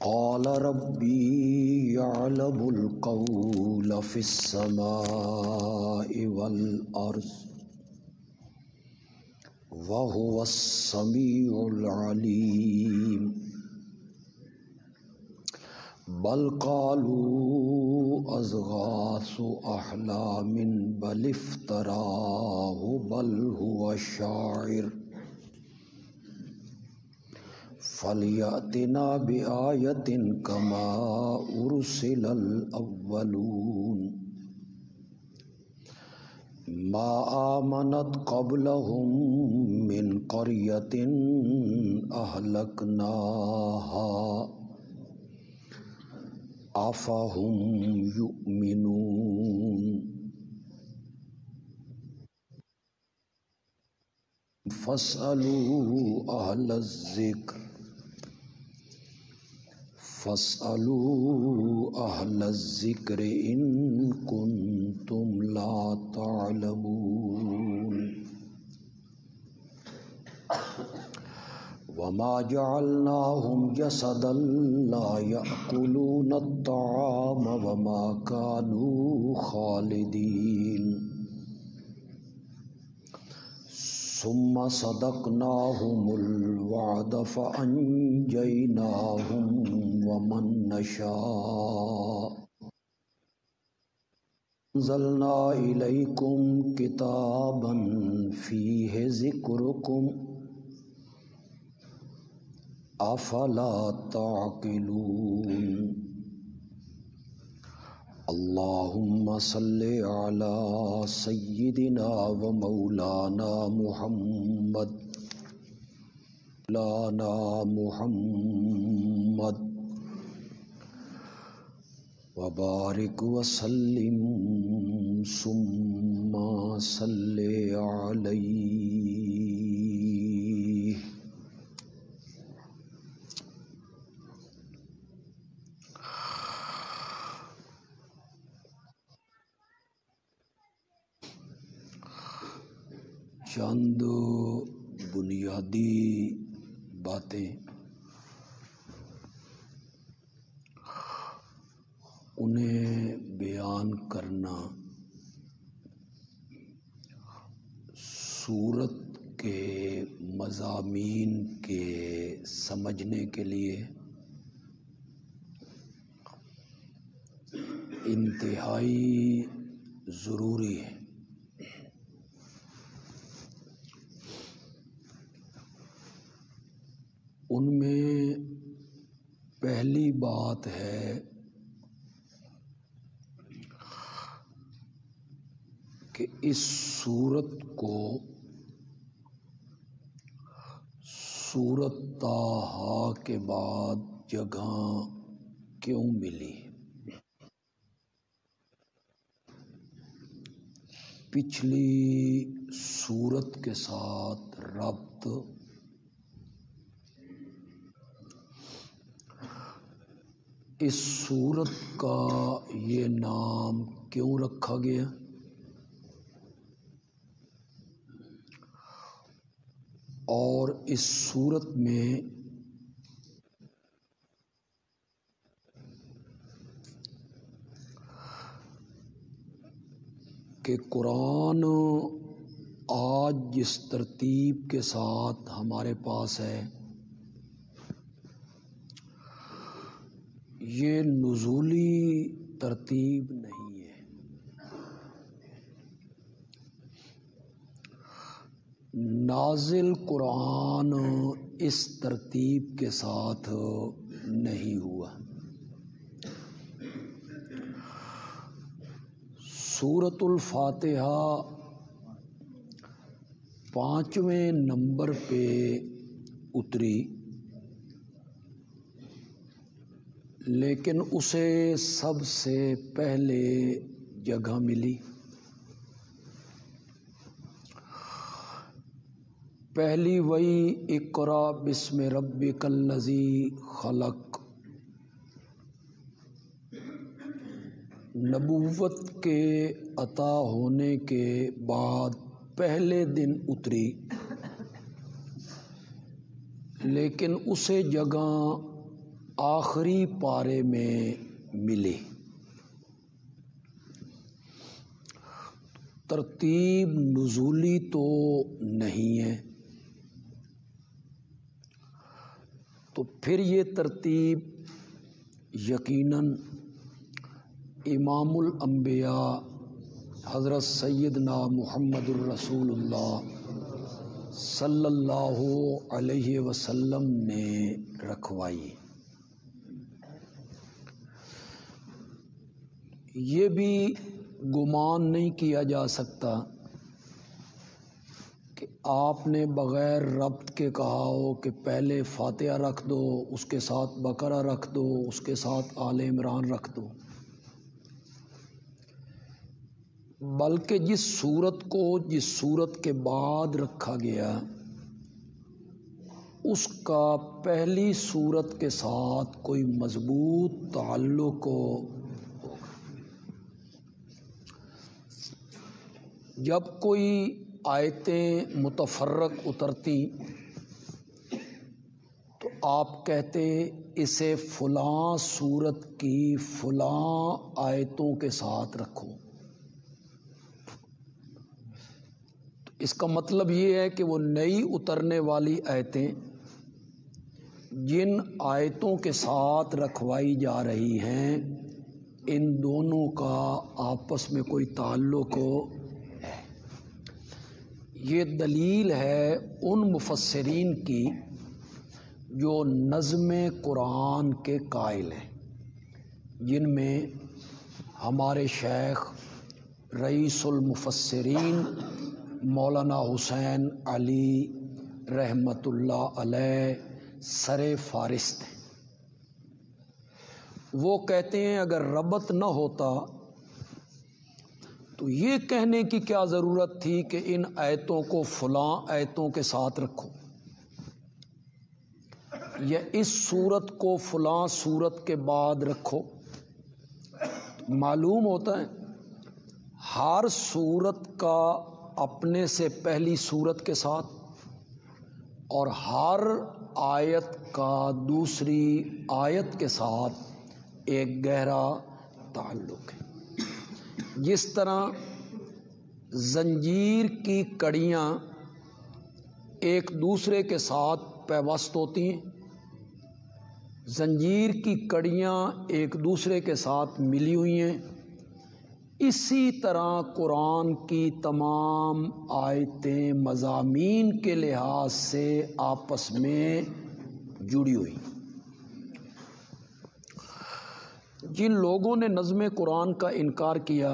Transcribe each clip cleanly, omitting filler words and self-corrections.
قال ربي يعلم القول في السماء والأرض وهو السميع العليم بل قالوا أضغاث أحلام بل افتراه بل هو شاعر فَلْيَأْتِنَا بِآيَةٍ كَمَا أُرْسِلَ الْأَوَّلُونَ مَا آمَنَتْ قَبْلَهُمْ مِنْ قَرْيَةٍ أَهْلَكْنَاهَا أَفَهُمْ يُؤْمِنُونَ فَاسْأَلُوا أَهْلَ الذِّكْرِ إِن كُنتُمْ لَا تَعْلَمُونَ وَمَا جَعَلْنَاهُمْ جَسَدًا لَّا يَأْكُلُونَ الطَّعَامَ وَمَا كَانُوا خَالِدِينَ ثُمَّ صَدَقْنَاهُمُ الْوَعْدَ فَأَنجَيْنَاهُمْ وَمَن نَّشَاءُ أَنزَلْنَا إِلَيْكُمْ كِتَابًا فِيهِ ذِكْرُكُمْ أَفَلَا تَعْقِلُونَ اللهم صل على سيدنا ومولانا محمد وبارك وسلم ثم صل عليه. چند بنیادی باتیں انہیں بیان کرنا سورت کے مضامین کے سمجھنے کے لیے انتہائی ضروری ہے. ان میں پہلی بات ہے کہ اس سورت کو سورت طٰہٰ کے بعد جگہ کیوں ملی؟ پچھلی سورت کے ساتھ ربط اس سورت کا یہ نام کیوں رکھا گیا؟ اور اس سورت میں کہ قرآن آج جس ترتیب کے ساتھ ہمارے پاس ہے یہ نزولی ترتیب نہیں ہے. نازل قرآن اس ترتیب کے ساتھ نہیں ہوا. سورۃ الفاتحہ 5ویں نمبر پہ اتری، لیکن اسے سب سے پہلے جگہ ملی. پہلی وہی اقرا بسم ربک الذی خلق. نبوت کے عطا ہونے کے بعد پہلے دن اتری، لیکن اسے جگہ آخری پارے میں ملی۔ ترتیب نزولی تو نہیں ہے، تو پھر یہ ترتیب یقیناً امام الانبیاء حضرت سیدنا محمد الرسول اللہ صلی اللہ علیہ وسلم نے رکھوائی۔ یہ بھی گمان نہیں کیا جا سکتا کہ آپ نے بغیر ربط کے کہا ہو کہ پہلے فاتحہ رکھ دو، اس کے ساتھ بقرہ رکھ دو، اس کے ساتھ آل عمران رکھ دو، بلکہ جس سورت کو جس سورت کے بعد رکھا گیا اس کا پہلی سورت کے ساتھ کوئی مضبوط تعلق ہوگا۔ جب کوئی آیتیں متفرق اترتی تو آپ کہتے اسے فلاں سورت کی فلاں آیتوں کے ساتھ رکھو۔ تو اس کا مطلب یہ ہے کہ وہ نئی اترنے والی آیتیں جن آیتوں کے ساتھ رکھوائی جا رہی ہیں ان دونوں کا آپس میں کوئی تعلق ہے۔ یہ دلیل ہے ان مفسرین کی جو نظم قرآن کے قائل ہیں، جن میں ہمارے شیخ رئیس المفسرین مولانا حسین علی رحمۃ اللہ علیہ سر فہرست ہیں۔ وہ کہتے ہیں اگر ربط نہ ہوتا تو یہ کہنے کی کیا ضرورت تھی کہ ان آیتوں کو فلاں آیتوں کے ساتھ رکھو، یا اس سورت کو فلاں سورت کے بعد رکھو۔ معلوم ہوتا ہے ہر سورت کا اپنے سے پہلی سورت کے ساتھ اور ہر آیت کا دوسری آیت کے ساتھ ایک گہرا تعلق ہے۔ جس طرح زنجیر کی کڑیاں ایک دوسرے کے ساتھ پیوست ہوتی ہیں، زنجیر کی کڑیاں ایک دوسرے کے ساتھ ملی ہوئی ہیں، اسی طرح قرآن کی تمام آیتیں مضامین کے لحاظ سے آپس میں جڑی ہوئی۔ جن لوگوں نے نظم قرآن کا انکار کیا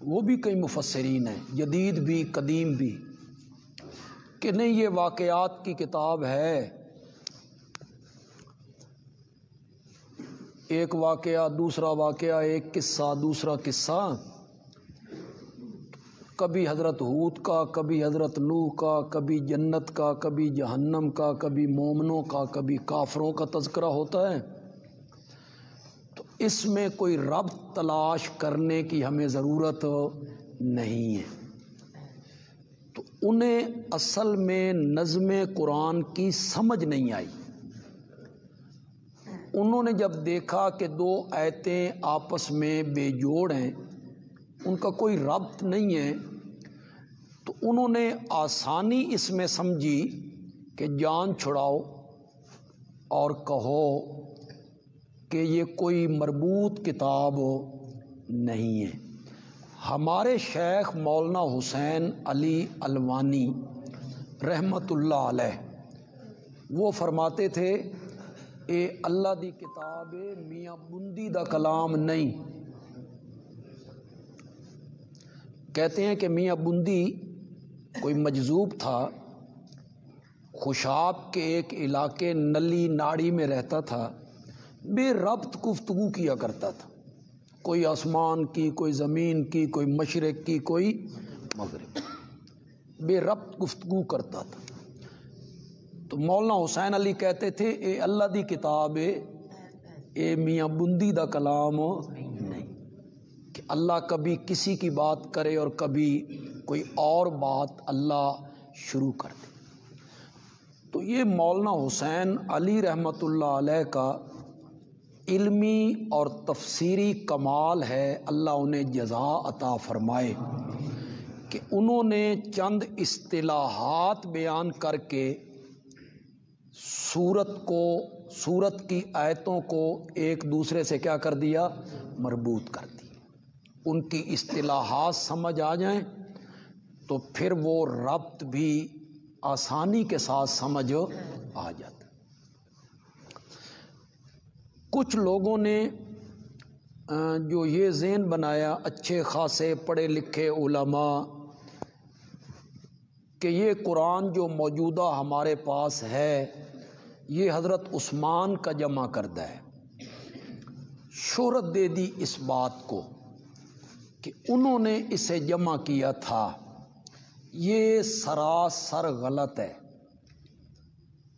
وہ بھی کئی مفسرین ہیں، جدید بھی قدیم بھی، کہ نہیں یہ واقعات کی کتاب ہے، ایک واقعہ دوسرا واقعہ، ایک قصہ دوسرا قصہ، کبھی حضرت ہود کا، کبھی حضرت نوح کا، کبھی جنت کا، کبھی جہنم کا، کبھی مومنوں کا، کبھی کافروں کا تذکرہ ہوتا ہے، تو اس میں کوئی ربط تلاش کرنے کی ہمیں ضرورت نہیں ہے۔ تو انہیں اصل میں نظم قرآن کی سمجھ نہیں آئی۔ انہوں نے جب دیکھا کہ دو آیتیں آپس میں بے جوڑ ہیں، ان کا کوئی ربط نہیں ہے، تو انہوں نے آسانی اس میں سمجھی کہ جان چھڑاؤ اور کہو کہ یہ کوئی مربوط کتاب نہیں ہے۔ ہمارے شیخ مولانا حسین علی الوانی رحمۃ اللہ علیہ وہ فرماتے تھے اے اللہ دی کتاب میاں بندی دا کلام نہیں۔ کہتے ہیں کہ میاں بندی کوئی مجذوب تھا، خوشاب کے ایک علاقے نلی ناڑی میں رہتا تھا، بے ربط گفتگو کیا کرتا تھا، کوئی آسمان کی، کوئی زمین کی، کوئی مشرق کی، کوئی مغرب، بے ربط گفتگو کرتا تھا۔ تو مولانا حسین علی کہتے تھے اے اللہ دی کتاب اے میاں بندی دا کلام نہیں، کہ اللہ کبھی کسی کی بات کرے اور کبھی کوئی اور بات اللہ شروع کر دے۔ تو یہ مولانا حسین علی رحمۃ اللہ علیہ کا علمی اور تفسیری کمال ہے، اللہ انہیں جزا عطا فرمائے، کہ انہوں نے چند اصطلاحات بیان کر کے سورت کی آیتوں کو ایک دوسرے سے کیا کر دیا، مربوط کر دی۔ ان کی اصطلاحات سمجھ آ جائیں تو پھر وہ ربط بھی آسانی کے ساتھ سمجھ آ جاتا۔ کچھ لوگوں نے جو یہ ذہن بنایا، اچھے خاصے پڑھے لکھے علماء، کہ یہ قرآن جو موجودہ ہمارے پاس ہے یہ حضرت عثمان کا جمع کردہ ہے، شہرت دے دی اس بات کو کہ انہوں نے اسے جمع کیا تھا۔ یہ سراسر غلط ہے،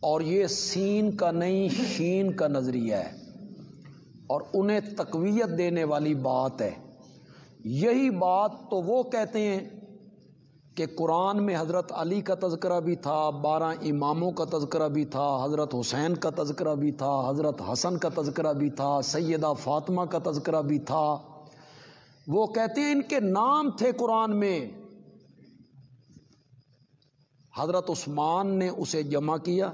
اور یہ سین کا نہیں شین کا نظریہ ہے، اور انہیں تقویت دینے والی بات ہے۔ یہی بات تو وہ کہتے ہیں کہ قرآن میں حضرت علی کا تذکرہ بھی تھا، 12 اماموں کا تذکرہ بھی تھا، حضرت حسین کا تذکرہ بھی تھا، حضرت حسن کا تذکرہ بھی تھا، سیدہ فاطمہ کا تذکرہ بھی تھا۔ وہ کہتے ہیں ان کے نام تھے قرآن میں، حضرت عثمان نے اسے جمع کیا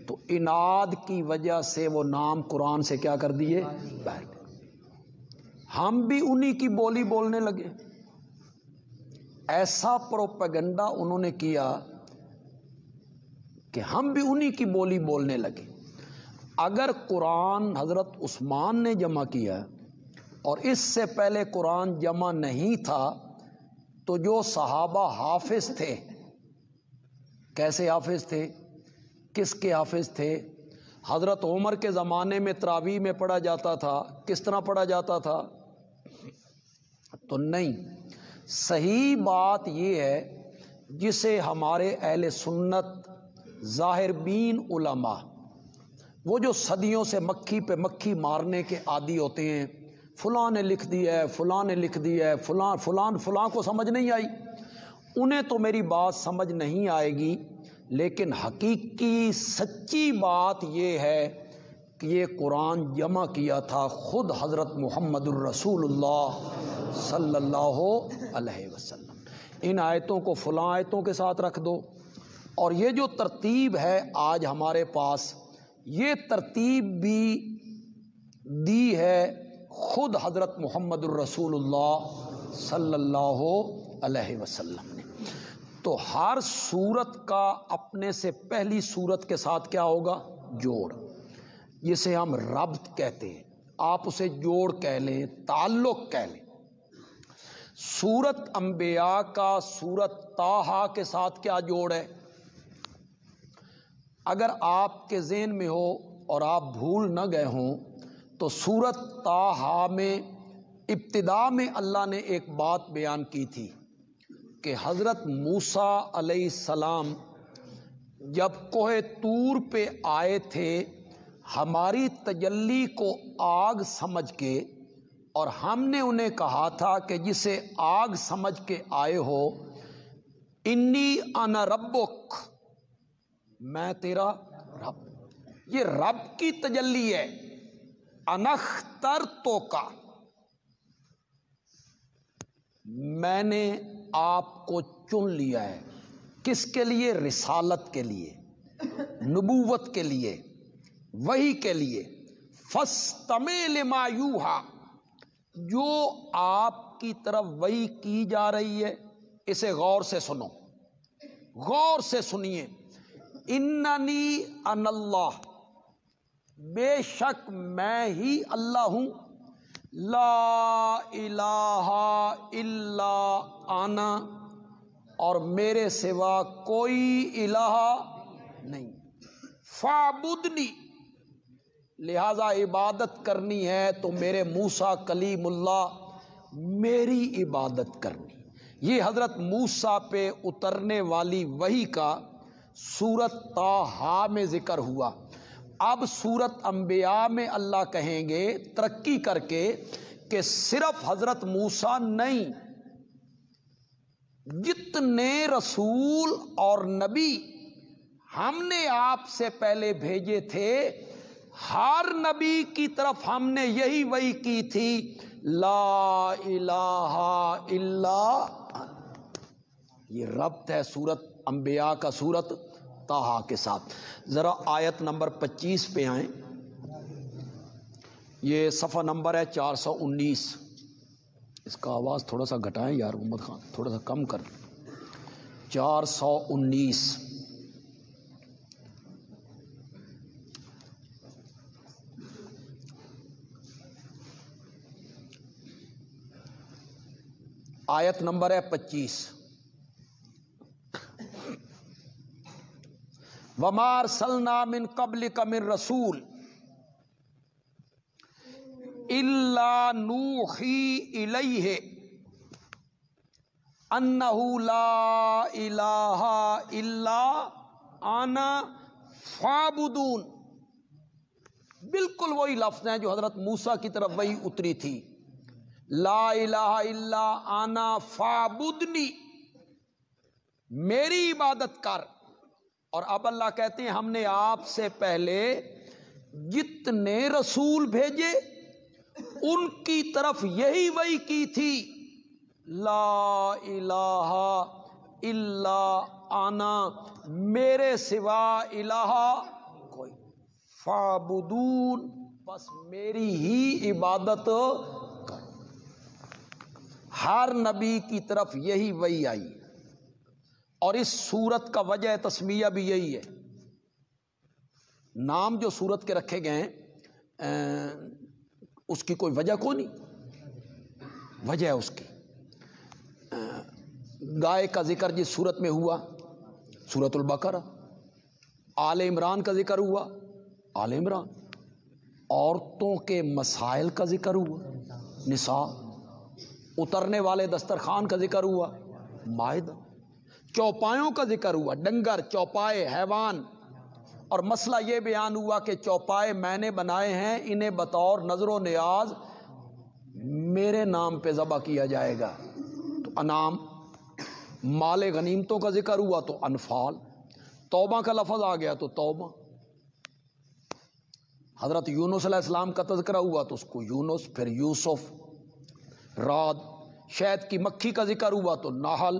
تو اناد کی وجہ سے وہ نام قرآن سے کیا کر دیے، باہر۔ ہم بھی انہی کی بولی بولنے لگے۔ ایسا پروپیگنڈا انہوں نے کیا کہ ہم بھی انہی کی بولی بولنے لگے۔ اگر قرآن حضرت عثمان نے جمع کیا اور اس سے پہلے قرآن جمع نہیں تھا، تو جو صحابہ حافظ تھے، کیسے حافظ تھے، کس کے حافظ تھے؟ حضرت عمر کے زمانے میں تراویح میں پڑھا جاتا تھا، کس طرح پڑھا جاتا تھا؟ تو نہیں، صحیح بات یہ ہے جسے ہمارے اہل سنت ظاہر بین علماء، وہ جو صدیوں سے مکھی پہ مکھی مارنے کے عادی ہوتے ہیں، فلاں نے لکھ دیا ہے، فلاں نے لکھ دیا ہے، فلاں کو سمجھ نہیں آئی، انہیں تو میری بات سمجھ نہیں آئے گی، لیکن حقیقی سچی بات یہ ہے کہ یہ قرآن جمع کیا تھا خود حضرت محمد الرسول اللہ صلی اللہ علیہ وسلم۔ ان آیتوں کو فلاں آیتوں کے ساتھ رکھ دو، اور یہ جو ترتیب ہے آج ہمارے پاس، یہ ترتیب بھی دی ہے خود حضرت محمد الرسول اللہ صلی اللہ علیہ وسلم نے۔ تو ہر صورت کا اپنے سے پہلی صورت کے ساتھ کیا ہوگا، جوڑ، جسے ہم ربط کہتے ہیں، آپ اسے جوڑ کہہ لیں، تعلق کہہ لیں۔ سورت انبیاء کا سورت طٰہٰ کے ساتھ کیا جوڑ ہے؟ اگر آپ کے ذہن میں ہو اور آپ بھول نہ گئے ہوں تو سورت طٰہٰ میں ابتدا میں اللہ نے ایک بات بیان کی تھی کہ حضرت موسیٰ علیہ السلام جب کوہ طور پہ آئے تھے ہماری تجلی کو آگ سمجھ کے، اور ہم نے انہیں کہا تھا کہ جسے آگ سمجھ کے آئے ہو، انی انا ربک، میں تیرا رب۔ یہ رب کی تجلی ہے، انا اخترتک، میں نے آپ کو چن لیا ہے۔ کس کے لیے؟ رسالت کے لیے، نبوت کے لیے، وحی کے لیے۔ فاستمع لما یوحیٰ، جو آپ کی طرف وحی کی جا رہی ہے اسے غور سے سنو، غور سے سنیے۔ اننی انا اللہ، بے شک میں ہی اللہ ہوں، لا الہ الا انا، اور میرے سوا کوئی الہ نہیں۔ فاعبدنی، لہذا عبادت کرنی ہے تو میرے موسیٰ کلیم اللہ میری عبادت کرنی۔ یہ حضرت موسیٰ پہ اترنے والی وحی کا سورت طٰہٰ میں ذکر ہوا۔ اب سورت انبیاء میں اللہ کہیں گے ترقی کر کے کہ صرف حضرت موسیٰ نہیں، جتنے رسول اور نبی ہم نے آپ سے پہلے بھیجے تھے، ہر نبی کی طرف ہم نے یہی وحی کی تھی، لا الہ الا انت۔ یہ ربط ہے سورت انبیاء کا سورت طٰہٰ کے ساتھ۔ ذرا آیت نمبر 25 پہ آئیں، یہ صفحہ نمبر ہے 419۔ اس کا آواز تھوڑا سا گھٹائیں یار محمد خان، تھوڑا سا کم کر۔ 419 آیت نمبر ہے 25۔ وَمَا أَرْسَلْنَا مِن قَبْلِكَ مِن رَّسُولٍ إِلَّا نُوحِي إِلَيْهِ أَنَّهُ لَا إِلَٰهَ إِلَّا أَنَا فَاعْبُدُونِ۔ بالکل وہی لفظ ہیں جو حضرت موسیٰ کی طرف وہی اتری تھی، لا الہ الا انا فاعبدنی، میری عبادت کر۔ اور اب اللہ کہتے ہیں ہم نے آپ سے پہلے جتنے رسول بھیجے ان کی طرف یہی وحی کی تھی، لا الہ الا انا، میرے سوا الہ کوئی، فاعبدون، بس میری ہی عبادت کر۔ ہر نبی کی طرف یہی وحی آئی، اور اس سورت کا وجہ تسمیہ بھی یہی ہے۔ نام جو سورت کے رکھے گئے ہیں اس کی کوئی وجہ کو نہیں، وجہ ہے اس کی۔ گائے کا ذکر جس سورت میں ہوا سورت البقرہ، آل عمران کا ذکر ہوا آل عمران، عورتوں کے مسائل کا ذکر ہوا نساء، اترنے والے دسترخوان کا ذکر ہوا مائدہ، چوپایوں کا ذکر ہوا ڈنگر، چوپائے حیوان، اور مسئلہ یہ بیان ہوا کہ چوپائے میں نے بنائے ہیں، انہیں بطور نظر و نیاز میرے نام پہ ذبح کیا جائے گا، تو انعام۔ مال غنیمتوں کا ذکر ہوا تو انفال، توبہ کا لفظ آ گیا تو توبہ، حضرت یونس علیہ السلام کا تذکرہ ہوا تو اس کو یونس، پھر یوسف، راد، شہد کی مکھی کا ذکر ہوا تو نحل،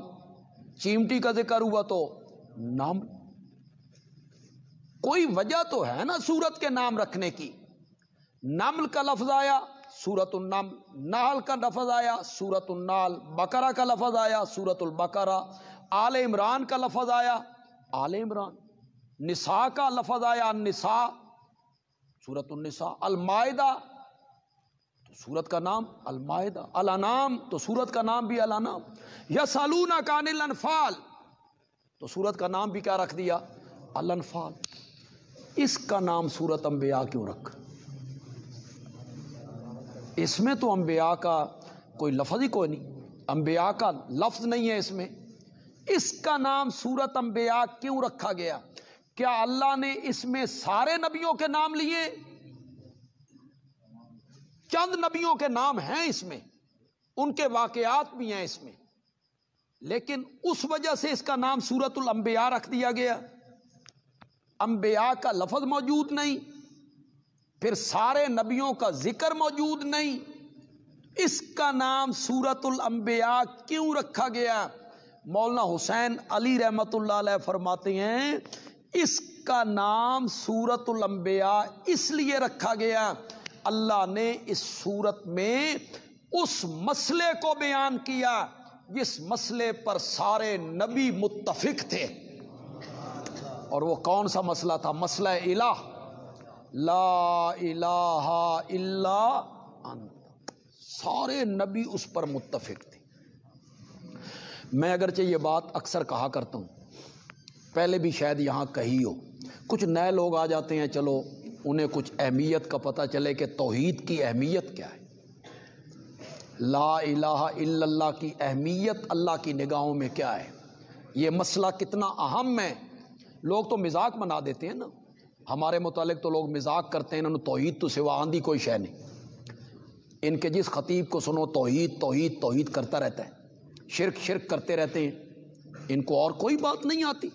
چیمٹی کا ذکر ہوا تو نمل۔ کوئی وجہ تو ہے نا سورت کے نام رکھنے کی۔ نمل کا لفظ آیا سورت النمل، نحل کا لفظ آیا سورت النحل، بقرہ کا لفظ آیا سورت البقرہ، آل عمران کا لفظ آیا آل عمران، نساء کا لفظ آیا النساء سورت النساء، المائدہ تو سورت کا نام المائدہ، الانعام تو سورت کا نام بھی الانعام، یسألونک عن الانفال تو سورت کا نام بھی کیا رکھ دیا الانفال۔ اس کا نام سورت انبیاء کیوں رکھا؟ اس میں تو انبیاء کا کوئی لفظ ہی کوئی نہیں، انبیاء کا لفظ نہیں ہے اس میں، اس کا نام سورت انبیاء کیوں رکھا گیا؟ کیا اللہ نے اس میں سارے نبیوں کے نام لیے؟ چند نبیوں کے نام ہیں اس میں، ان کے واقعات بھی ہیں اس میں، لیکن اس وجہ سے اس کا نام سورت الانبیاء رکھ دیا گیا۔ انبیاء کا لفظ موجود نہیں، پھر سارے نبیوں کا ذکر موجود نہیں، اس کا نام سورت الانبیاء کیوں رکھا گیا؟ مولانا حسین علی رحمت اللہ علیہ فرماتے ہیں اس کا نام سورت الانبیاء اس لیے رکھا گیا، اللہ نے اس سورت میں اس مسئلے کو بیان کیا جس مسئلے پر سارے نبی متفق تھے، اور وہ کون سا مسئلہ تھا؟ مسئلہ الہ، لا الہ الا انت، سارے نبی اس پر متفق تھے۔ میں اگرچہ یہ بات اکثر کہا کرتا ہوں، پہلے بھی شاید یہاں کہی ہو، کچھ نئے لوگ آ جاتے ہیں، چلو انہیں کچھ اہمیت کا پتہ چلے کہ توحید کی اہمیت کیا ہے، لا الہ الا اللہ کی اہمیت اللہ کی نگاہوں میں کیا ہے، یہ مسئلہ کتنا اہم ہے۔ لوگ تو مذاق بنا دیتے ہیں نا، ہمارے متعلق تو لوگ مذاق کرتے ہیں، انہوں نے توحید تو سوا آندھی کوئی شے نہیں، ان کے جس خطیب کو سنو توحید توحید توحید کرتا رہتا ہے، شرک شرک کرتے رہتے ہیں، ان کو اور کوئی بات نہیں آتی۔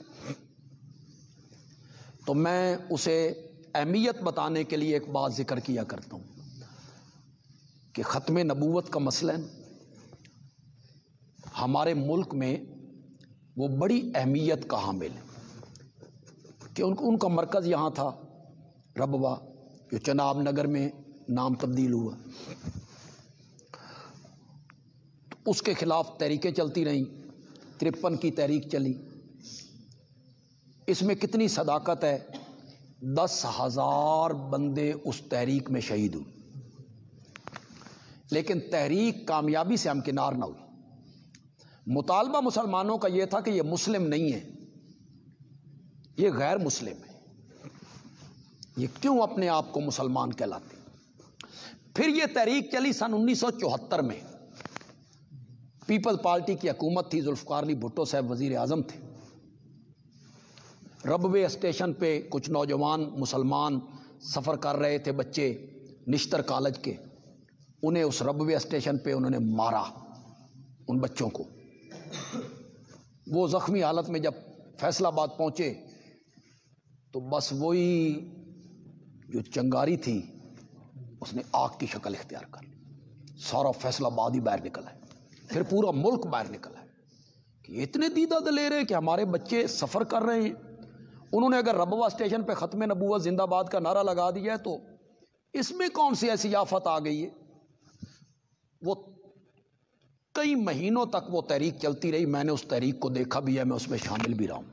تو میں اسے اہمیت بتانے کے لیے ایک بات ذکر کیا کرتا ہوں کہ ختم نبوت کا مسئلہ ہمارے ملک میں وہ بڑی اہمیت کا حامل ہے کہ ان کا مرکز یہاں تھا ربوہ، جو چناب نگر میں نام تبدیل ہوا. اس کے خلاف تحریکیں چلتی رہیں، 53 کی تحریک چلی. اس میں کتنی صداقت ہے، 10,000 بندے اس تحریک میں شہید ہوئے، لیکن تحریک کامیابی سے ہمکنار نہ ہوئی. مطالبہ مسلمانوں کا یہ تھا کہ یہ مسلم نہیں ہے، یہ غیر مسلم ہے، یہ کیوں اپنے آپ کو مسلمان کہلاتے. پھر یہ تحریک چلی سن 1974 میں. پیپل پارٹی کی حکومت تھی، ذوالفقار علی بھٹو صاحب وزیر اعظم تھے. ربوے اسٹیشن پہ کچھ نوجوان مسلمان سفر کر رہے تھے، بچے نشتر کالج کے. انہیں اس ربوے اسٹیشن پہ انہوں نے مارا، ان بچوں کو. وہ زخمی حالت میں جب فیصل آباد پہنچے تو بس وہی جو چنگاری تھی اس نے آگ کی شکل اختیار کر لی. سارا فیصل آباد ہی باہر نکلا ہے، پھر پورا ملک باہر نکلا ہے کہ اتنے دیدہ دلیر ہیں کہ ہمارے بچے سفر کر رہے ہیں. انہوں نے اگر ربوہ اسٹیشن پہ ختم نبوت زندہ باد کا نعرہ لگا دیا ہے تو اس میں کون سی ایسی آفت آ گئی ہے. وہ کئی مہینوں تک وہ تحریک چلتی رہی. میں نے اس تحریک کو دیکھا بھی ہے، میں اس میں شامل بھی رہا ہوں.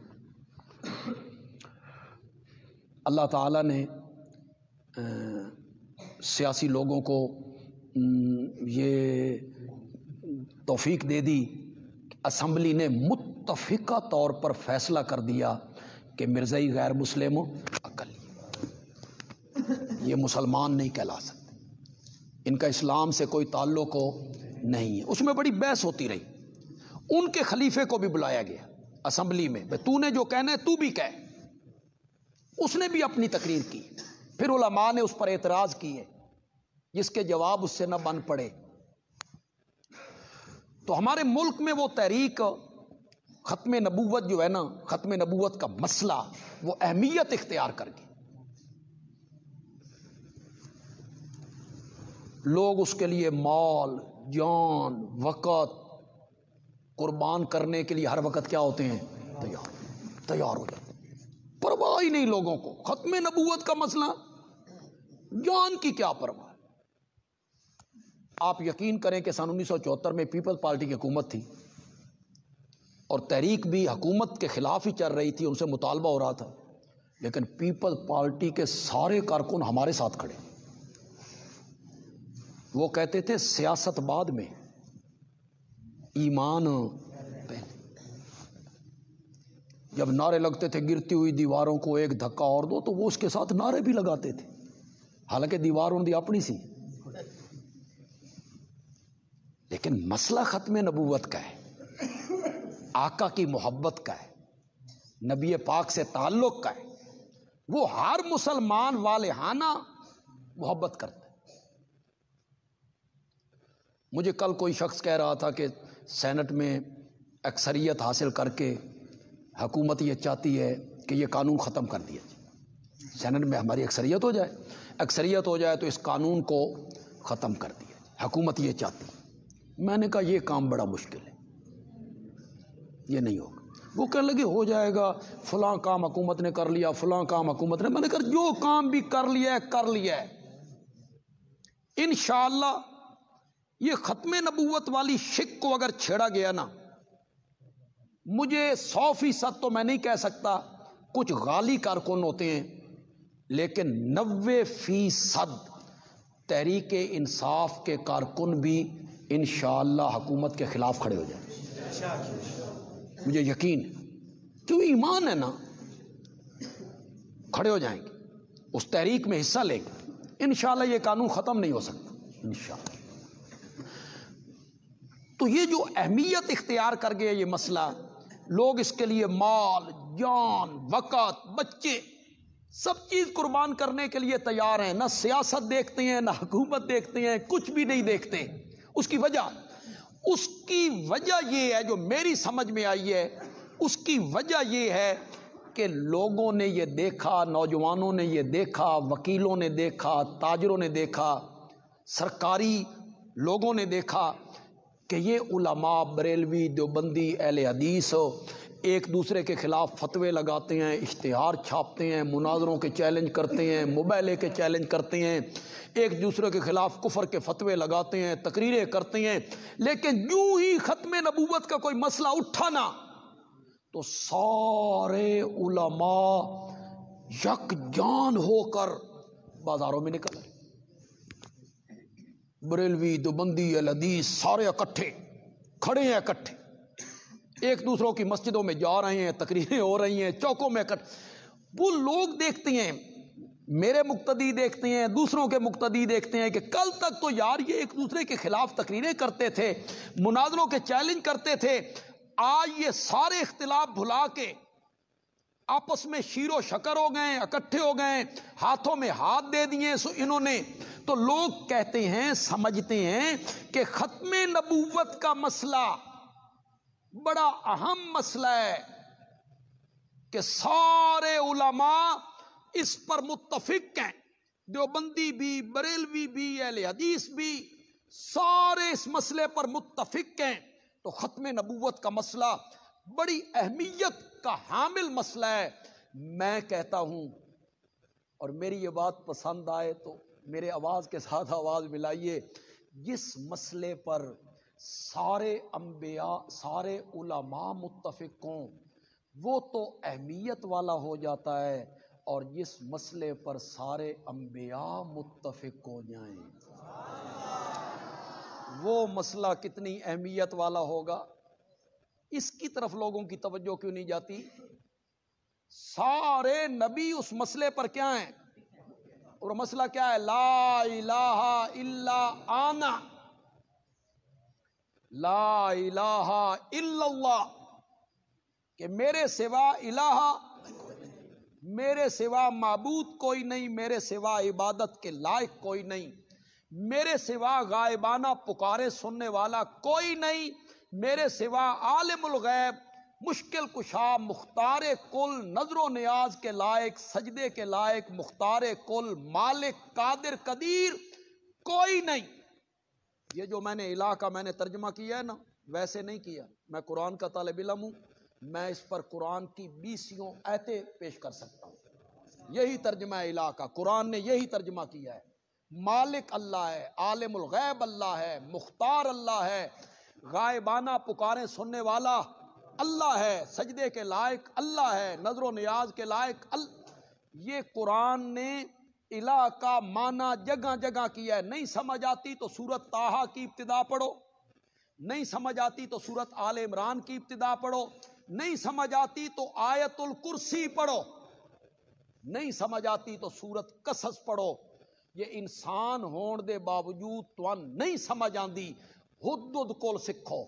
اللہ تعالیٰ نے سیاسی لوگوں کو یہ توفیق دے دی کہ اسمبلی نے متفقہ طور پر فیصلہ کر دیا کہ مرزائی غیر مسلم اقلیت، یہ مسلمان نہیں کہلا سکتے، ان کا اسلام سے کوئی تعلق نہیں ہے. اس میں بڑی بحث ہوتی رہی. ان کے خلیفے کو بھی بلایا گیا اسمبلی میں، تو نے جو کہنا ہے تو بھی کہہ. اس نے بھی اپنی تقریر کی. پھر علماء نے اس پر اعتراض کیے، جس کے جواب اس سے نہ بن پڑے. تو ہمارے ملک میں وہ تحریک ختم نبوت جو ہے نا، ختم نبوت کا مسئلہ وہ اہمیت اختیار کر گئی. لوگ اس کے لیے مال، جان، وقت قربان کرنے کے لیے ہر وقت کیا ہوتے ہیں، تیار ہو جاتے ہیں. پرواہ ہی نہیں لوگوں کو. ختم نبوت کا مسئلہ، جان کی کیا پرواہ. آپ یقین کریں کہ سن 1974 میں پیپل پارٹی کی حکومت تھی اور تحریک بھی حکومت کے خلاف ہی چل رہی تھی، ان سے مطالبہ ہو رہا تھا، لیکن پیپل پارٹی کے سارے کارکن ہمارے ساتھ کھڑے. وہ کہتے تھے سیاست بعد میں، ایمان پہلے. جب نعرے لگتے تھے گرتی ہوئی دیواروں کو ایک دھکا اور دو، تو وہ اس کے ساتھ نعرے بھی لگاتے تھے، حالانکہ دیوار ان دی اپنی سی. لیکن مسئلہ ختم نبوت کا ہے، آقا کی محبت کا ہے، نبی پاک سے تعلق کا ہے. وہ ہر مسلمان والہانہ محبت کرتا ہے. مجھے کل کوئی شخص کہہ رہا تھا کہ سینٹ میں اکثریت حاصل کر کے حکومت یہ چاہتی ہے کہ یہ قانون ختم کر دیا جائے. سینٹ میں ہماری اکثریت ہو جائے تو اس قانون کو ختم کر دیا جائے. حکومت یہ چاہتی ہے. میں نے کہا یہ کام بڑا مشکل ہے، یہ نہیں ہوگا. وہ کہنے لگے ہو جائے گا، فلاں کام حکومت نے کر لیا، فلاں کام حکومت نے. میں نے کہا جو کام بھی کر لیا ہے انشاءاللہ. یہ ختم نبوت والی شک کو اگر چھیڑا گیا نا، مجھے 100% تو میں نہیں کہہ سکتا، کچھ غالی کارکن ہوتے ہیں، لیکن 90% تحریک انصاف کے کارکن بھی انشاءاللہ حکومت کے خلاف کھڑے ہو جائیں. مجھے یقین ہے، کیوں ایمان ہے نا، کھڑے ہو جائیں گے، اس تحریک میں حصہ لیں گے. انشاءاللہ یہ قانون ختم نہیں ہو سکتا انشاءاللہ. تو یہ جو اہمیت اختیار کر گیا یہ مسئلہ، لوگ اس کے لیے مال، جان، وقت، بچے، سب چیز قربان کرنے کے لیے تیار ہیں. نہ سیاست دیکھتے ہیں، نہ حکومت دیکھتے ہیں، کچھ بھی نہیں دیکھتے. اس کی وجہ یہ ہے جو میری سمجھ میں آئی ہے، اس کی وجہ یہ ہے کہ لوگوں نے یہ دیکھا، نوجوانوں نے یہ دیکھا، وکیلوں نے دیکھا، تاجروں نے دیکھا، سرکاری لوگوں نے دیکھا کہ یہ علماء بریلوی دیوبندی اہل حدیث ایک دوسرے کے خلاف فتوے لگاتے ہیں، اشتہار چھاپتے ہیں، مناظروں کے چیلنج کرتے ہیں، مباحثے کے چیلنج کرتے ہیں، ایک دوسرے کے خلاف کفر کے فتوے لگاتے ہیں، تقریریں کرتے ہیں، لیکن یوں ہی ختم نبوت کا کوئی مسئلہ اٹھا نا تو سارے علماء یک جان ہو کر بازاروں میں نکل آئے۔ بریلوی دیوبندی اہل حدیث سارے اکٹھے کھڑے ہیں، اکٹھے ایک دوسروں کی مسجدوں میں جا رہے ہیں، تقریریں ہو رہی ہیں، چوکوں میں وہ لوگ دیکھتے ہیں، میرے مقتدی دیکھتے ہیں، دوسروں کے مقتدی دیکھتے ہیں کہ کل تک تو یار یہ ایک دوسرے کے خلاف تقریریں کرتے تھے، مناظروں کے چیلنج کرتے تھے، آج یہ سارے اختلاف بھلا کے آپس میں شیر و شکر ہو گئے، اکٹھے ہو گئے، ہاتھوں میں ہاتھ دے دیے انہوں نے۔ تو لوگ کہتے ہیں، سمجھتے ہیں کہ ختم نبوت کا مسئلہ بڑا اہم مسئلہ ہے کہ سارے علماء اس پر متفق ہیں، دیوبندی بھی، بریلوی بھی، اہل حدیث بھی، سارے اس مسئلے پر متفق ہیں۔ تو ختم نبوت کا مسئلہ بڑی اہمیت کا حامل مسئلہ ہے۔ میں کہتا ہوں، اور میری یہ بات پسند آئے تو میرے آواز کے ساتھ آواز ملائیے، جس مسئلے پر سارے انبیاء، سارے علماء متفق ہوں وہ تو اہمیت والا ہو جاتا ہے، اور جس مسئلے پر سارے انبیاء متفق ہو جائیں وہ مسئلہ کتنی اہمیت والا ہوگا۔ اس کی طرف لوگوں کی توجہ کیوں نہیں جاتی؟ سارے نبی اس مسئلے پر کیا ہیں، اور مسئلہ کیا ہے؟ لا الہ الا انا، لا الہ الا اللہ، کہ میرے سوا الہ، میرے سوا معبود کوئی نہیں، میرے سوا عبادت کے لائق کوئی نہیں، میرے سوا غائبانہ پکارے سننے والا کوئی نہیں، میرے سوا عالم الغیب، مشکل کشا، مختار کل، نظر و نیاز کے لائق، سجدے کے لائق، مختار کل، مالک، قادر، قدیر کوئی نہیں۔ یہ جو میں نے الہ کا میں نے ترجمہ کیا ہے نا، ویسے نہیں کیا، میں قرآن کا طالب علم ہوں، میں اس پر قرآن کی 20 آیتیں پیش کر سکتا ہوں۔ یہی ترجمہ ہے الہ کا، قرآن نے یہی ترجمہ کیا ہے۔ مالک اللہ ہے، عالم الغیب اللہ ہے، مختار اللہ ہے، غائبانہ پکارے سننے والا اللہ ہے، سجدے کے لائق اللہ ہے، نظر و نیاز کے لائق یہ قرآن نے الہ کا معنی جگہ جگہ کیا ہے۔ نہیں سمجھ آتی تو سورت طٰہٰ کی ابتدا پڑھو، نہیں سمجھ آتی تو سورت آل عمران کی ابتدا پڑھو، نہیں سمجھ آتی تو آیت الکرسی پڑھو، نہیں سمجھ آتی تو سورت قصص پڑھو۔ یہ انسان ہون دے باوجود تو نہیں سمجھ آندی، حدود کول سکھو،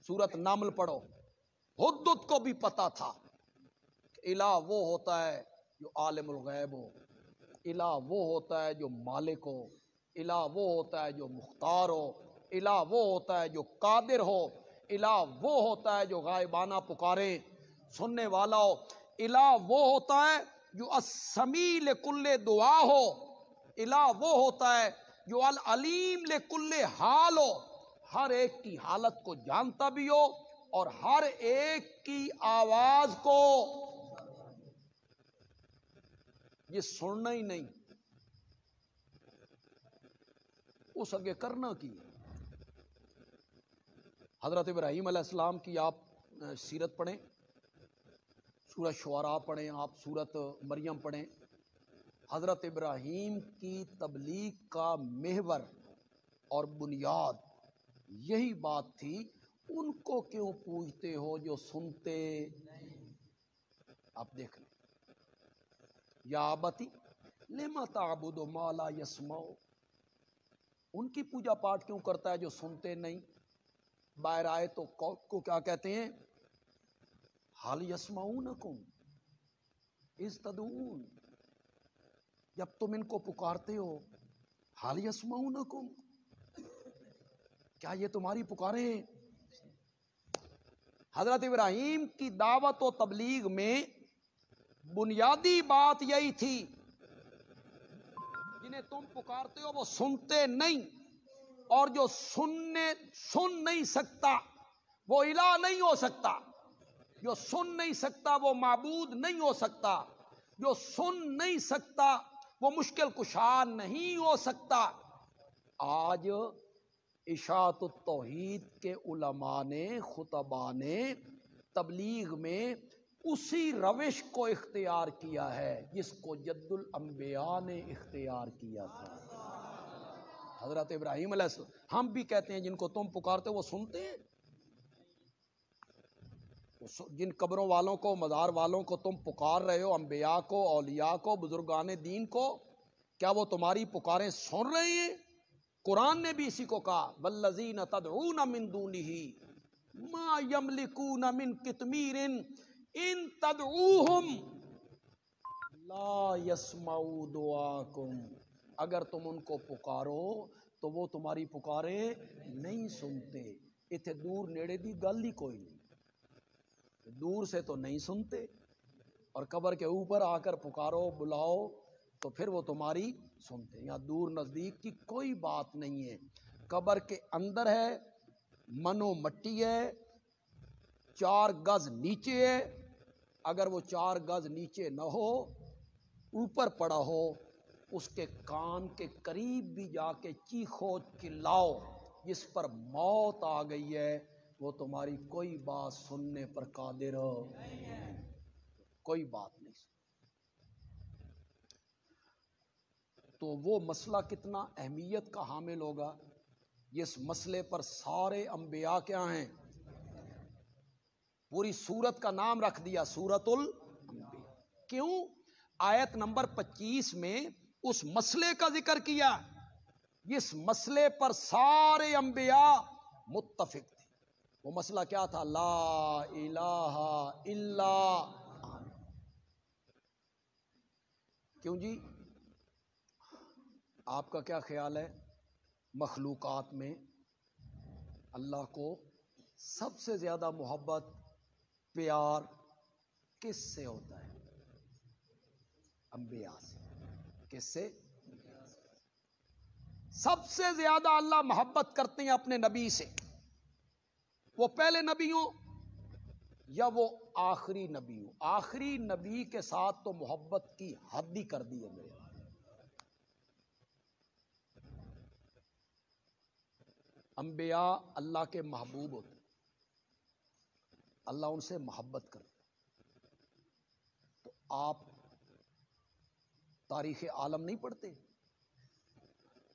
سورت نمل پڑھو۔ حدود کو بھی پتا تھا کہ الہ وہ ہوتا ہے جو عالم الغیب ہو، الہ وہ ہوتا ہے جو مالک ہو، الہ وہ ہوتا ہے جو مختار ہو، الہ وہ ہوتا ہے جو قادر ہو، الہ وہ ہوتا ہے جو غائبانہ پکارے سننے والا ہو، الہ وہ ہوتا ہے جو السمیع لکل دعا ہو، الہ وہ ہوتا ہے جو العلیم لکل حال ہو، ہر ایک کی حالت کو جانتا بھی ہو اور ہر ایک کی آواز کو یہ سننا ہی نہیں، اس اگے کرنا کی۔ حضرت ابراہیم علیہ السلام کی آپ سیرت پڑھیں، سورۃ شعراء پڑھیں، آپ سورۃ مریم پڑھیں۔ حضرت ابراہیم کی تبلیغ کا محور اور بنیاد یہی بات تھی، ان کو کیوں پوچھتے ہو جو سنتے؟ آپ دیکھ لیں، یا ابتی لم تعبد ما لا یسمع، ان کی پوجا پاٹ کیوں کرتا ہے جو سنتے نہیں؟ باہر آئے تو کو کیا کہتے ہیں؟ حال یسمعونکم اذ تدعون، جب تم ان کو پکارتے ہو، حال یسمعونکم، کیا یہ تمہاری پکارے ہیں؟ حضرت ابراہیم کی دعوت و تبلیغ میں بنیادی بات یہی تھی، جنہیں تم پکارتے ہو وہ سنتے نہیں، اور جو سن نہیں سکتا وہ الہ نہیں ہو سکتا، جو سن نہیں سکتا وہ معبود نہیں ہو سکتا، جو سن نہیں سکتا وہ مشکل کشا نہیں ہو سکتا۔ آج اشاعت التوحید کے علماء نے، خطباء نے تبلیغ میں اسی روش کو اختیار کیا ہے جس کو جد الانبیاء نے اختیار کیا تھا، حضرت ابراہیم علیہ السلام۔ ہم بھی کہتے ہیں جن کو تم پکارتے ہو وہ سنتے ہیں؟ جن قبروں والوں کو، مزار والوں کو تم پکار رہے ہو، انبیاء کو، اولیاء کو، بزرگان دین کو، کیا وہ تمہاری پکاریں سن رہے ہیں؟ قرآن نے بھی اسی کو کہا، والذین تدعون من دونہ ما یملکون من قطمیر ان تدعوہم لا یسمعوا دعاکم، اگر تم ان کو پکارو تو وہ تمہاری پکاریں نہیں سنتے۔ اتنے دور نیڑے دی گل ہی کوئی نہیں، دور سے تو نہیں سنتے، اور قبر کے اوپر آ کر پکارو، بلاؤ تو پھر وہ تمہاری سنتے۔ یہاں دور نزدیک کی کوئی بات نہیں ہے، قبر کے اندر ہے، منو مٹی ہے، 4 گز نیچے ہے، اگر وہ 4 گز نیچے نہ ہو، اوپر پڑا ہو، اس کے کان کے قریب بھی جا کے چیخو چلاؤ، جس پر موت آ گئی ہے وہ تمہاری کوئی بات سننے پر قادر نہیں، کوئی بات نہیں سن۔ تو وہ مسئلہ کتنا اہمیت کا حامل ہوگا، جس مسئلے پر سارے انبیاء کیا ہیں، پوری سورت کا نام رکھ دیا سورۃ الانبیاء۔ کیوں؟ آیت نمبر 25 میں اس مسئلے کا ذکر کیا جس مسئلے پر سارے انبیاء متفق تھے۔ وہ مسئلہ کیا تھا؟ لا الہ الا انت۔ کیوں جی؟ آپ کا کیا خیال ہے، مخلوقات میں اللہ کو سب سے زیادہ محبت، پیار کس سے ہوتا ہے؟ انبیاء سے۔ کس سے؟ سب سے زیادہ اللہ محبت کرتے ہیں اپنے نبی سے، وہ پہلے نبی ہوں یا وہ آخری نبی ہوں۔ آخری نبی کے ساتھ تو محبت کی حد ہی کر دی ہے میرے۔ انبیاء اللہ کے محبوب ہوتے، اللہ ان سے محبت کرتے۔ تو آپ تاریخ عالم نہیں پڑھتے؟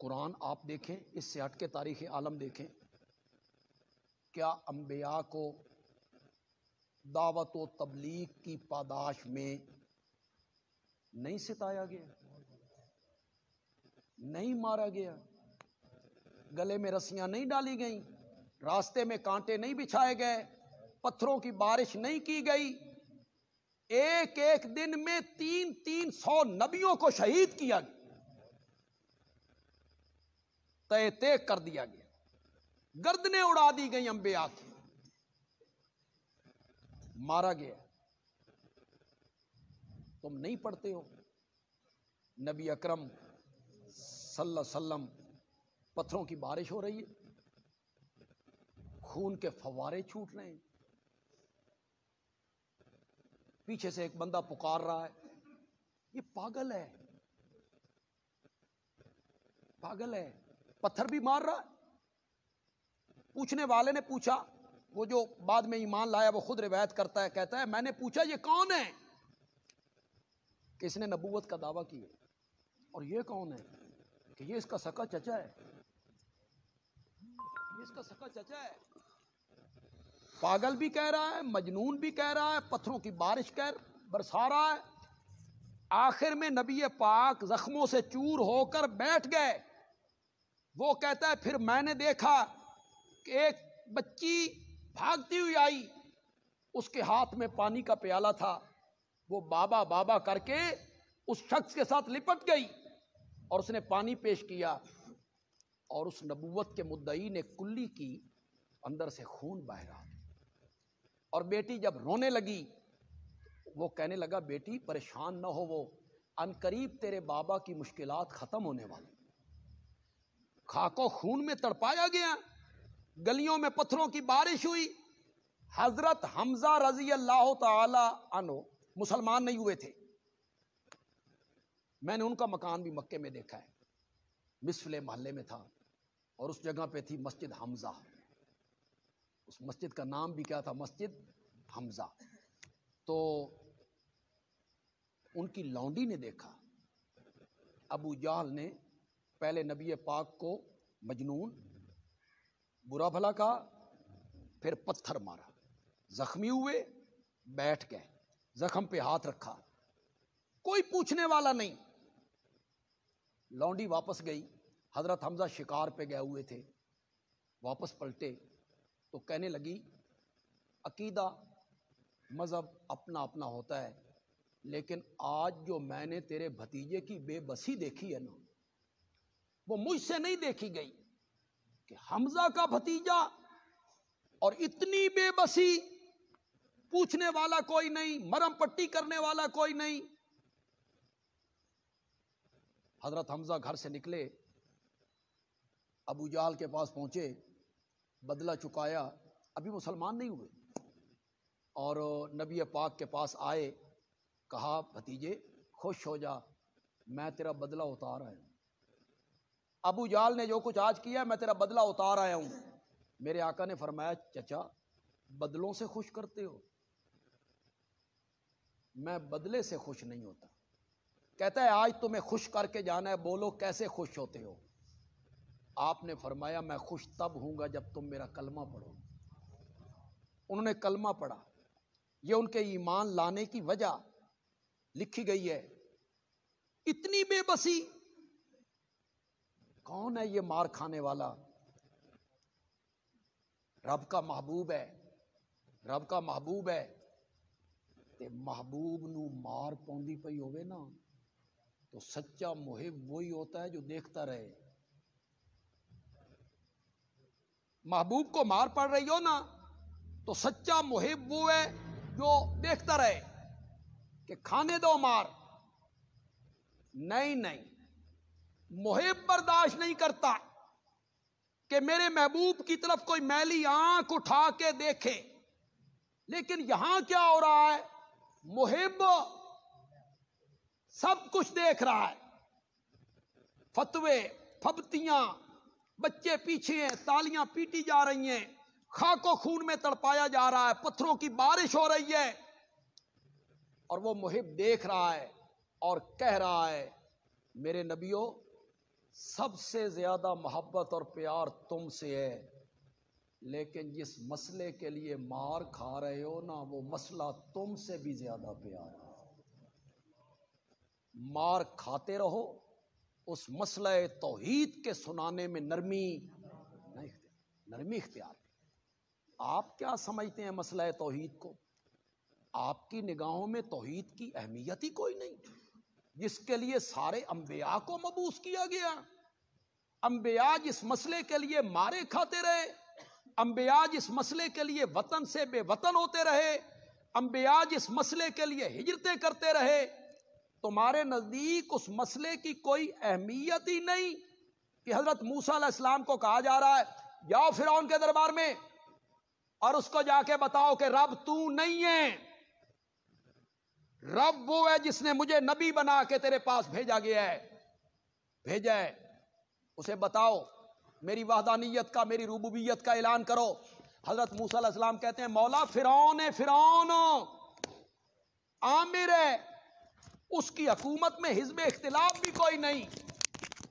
قرآن آپ دیکھیں، اس سے ہٹ کے تاریخ عالم دیکھیں، کیا انبیاء کو دعوت و تبلیغ کی پاداش میں نہیں ستایا گیا، نہیں مارا گیا، گلے میں رسیاں نہیں ڈالی گئیں، راستے میں کانٹے نہیں بچھائے گئے، پتھروں کی بارش نہیں کی گئی؟ ایک ایک دن میں 300 نبیوں کو شہید کیا گیا، تے کر دیا گیا، گردنیں اڑا دی گئی انبیاء کی، مارا گیا۔ تم نہیں پڑھتے ہو نبی اکرم صلی اللہ علیہ وسلم، پتھروں کی بارش ہو رہی ہے، خون کے فوارے چھوٹ رہے ہیں، پیچھے سے ایک بندہ پکار رہا ہے، یہ پاگل ہے، پاگل ہے، پتھر بھی مار رہا ہے۔ پوچھنے والے نے پوچھا، وہ جو بعد میں ایمان لایا وہ خود روایت کرتا ہے، کہتا ہے میں نے پوچھا یہ کون ہے، کہ اس نے نبوت کا دعویٰ کیا، اور یہ کون ہے، کہ یہ اس کا سکا چچا ہے، یہ اس کا سکا چچا ہے۔ پاگل بھی کہہ رہا ہے، مجنون بھی کہہ رہا ہے، پتھروں کی بارش برسا رہا ہے۔ آخر میں نبی پاک زخموں سے چور ہو کر بیٹھ گئے۔ وہ کہتا ہے پھر میں نے دیکھا کہ ایک بچی بھاگتی ہوئی آئی، اس کے ہاتھ میں پانی کا پیالہ تھا، وہ بابا بابا کر کے اس شخص کے ساتھ لپٹ گئی اور اس نے پانی پیش کیا، اور اس نبوت کے مدعی نے کلی کی، اندر سے خون بہہ رہا۔ اور بیٹی جب رونے لگی وہ کہنے لگا بیٹی پریشان نہ ہو، وہ عنقریب تیرے بابا کی مشکلات ختم ہونے والی، خاک و خون میں تڑپایا گیا، گلیوں میں پتھروں کی بارش ہوئی۔ حضرت حمزہ رضی اللہ تعالی عنہ مسلمان نہیں ہوئے تھے، میں نے ان کا مکان بھی مکے میں دیکھا ہے، مسفلے محلے میں تھا، اور اس جگہ پہ تھی مسجد حمزہ، اس مسجد کا نام بھی کیا تھا؟ مسجد حمزہ۔ تو ان کی لونڈی نے دیکھا، ابو جہل نے پہلے نبی پاک کو مجنون برا بھلا کہا، پھر پتھر مارا، زخمی ہوئے، بیٹھ گئے، زخم پہ ہاتھ رکھا، کوئی پوچھنے والا نہیں۔ لونڈی واپس گئی، حضرت حمزہ شکار پہ گئے ہوئے تھے، واپس پلٹے تو کہنے لگی عقیدہ مذہب اپنا اپنا ہوتا ہے، لیکن آج جو میں نے تیرے بھتیجے کی بے بسی دیکھی ہے نا، وہ مجھ سے نہیں دیکھی گئی کہ حمزہ کا بھتیجا اور اتنی بے بسی، پوچھنے والا کوئی نہیں، مرم پٹی کرنے والا کوئی نہیں۔ حضرت حمزہ گھر سے نکلے، ابو جہل کے پاس پہنچے، بدلہ چکایا، ابھی مسلمان نہیں ہوئے، اور نبی پاک کے پاس آئے، کہا بھتیجے خوش ہو جا، میں تیرا بدلہ اتار آیا ہوں، ابو جہل نے جو کچھ آج کیا میں تیرا بدلہ اتار آیا ہوں۔ میرے آقا نے فرمایا چچا بدلوں سے خوش کرتے ہو؟ میں بدلے سے خوش نہیں ہوتا۔ کہتا ہے آج تمہیں خوش کر کے جانا ہے، بولو کیسے خوش ہوتے ہو؟ آپ نے فرمایا میں خوش تب ہوں گا جب تم میرا کلمہ پڑھو۔ انہوں نے کلمہ پڑھا، یہ ان کے ایمان لانے کی وجہ لکھی گئی ہے۔ اتنی بے بسی، کون ہے یہ مار کھانے والا؟ رب کا محبوب ہے، رب کا محبوب ہے، تے محبوب نو مار پوندی پئی ہوئے نا تو سچا محب وہی ہوتا ہے جو دیکھتا رہے۔ محبوب کو مار پڑ رہی ہو نا تو سچا محب وہ ہے جو دیکھتا رہے کہ کھانے دو مار۔ نہیں نہیں، محب برداشت نہیں کرتا کہ میرے محبوب کی طرف کوئی میلی آنکھ اٹھا کے دیکھے۔ لیکن یہاں کیا ہو رہا ہے؟ محب سب کچھ دیکھ رہا ہے، فتوے، پھبتیاں، بچے پیچھے ہیں، تالیاں پیٹی جا رہی ہیں، خاک و خون میں تڑپایا جا رہا ہے، پتھروں کی بارش ہو رہی ہے، اور وہ محب دیکھ رہا ہے اور کہہ رہا ہے میرے نبیوں سب سے زیادہ محبت اور پیار تم سے ہے، لیکن جس مسئلے کے لیے مار کھا رہے ہو نا وہ مسئلہ تم سے بھی زیادہ پیار ہے۔ مار کھاتے رہو، اس مسئلہ توحید کے سنانے میں نرمی اختیار۔ آپ کیا سمجھتے ہیں مسئلہ توحید کو؟ آپ کی نگاہوں میں توحید کی اہمیت ہی کوئی نہیں، جس کے لیے سارے انبیاء کو مبعوث کیا گیا۔ انبیاء جس مسئلے کے لیے مارے کھاتے رہے، انبیاء جس مسئلے کے لیے وطن سے بے وطن ہوتے رہے، انبیاء جس مسئلے کے لیے ہجرتیں کرتے رہے، تمہارے نزدیک اس مسئلے کی کوئی اہمیت ہی نہیں کہ حضرت موسیٰ علیہ السلام کو کہا جا رہا ہے جاؤ فرعون کے دربار میں اور اس کو جا کے بتاؤ کہ رب تو نہیں ہے، رب وہ ہے جس نے مجھے نبی بنا کے تیرے پاس بھیجا ہے، اسے بتاؤ، میری وحدانیت کا، میری ربوبیت کا اعلان کرو۔ حضرت موسیٰ علیہ السلام کہتے ہیں مولا فرعون عامر ہے، اس کی حکومت میں حزب اختلاف بھی کوئی نہیں،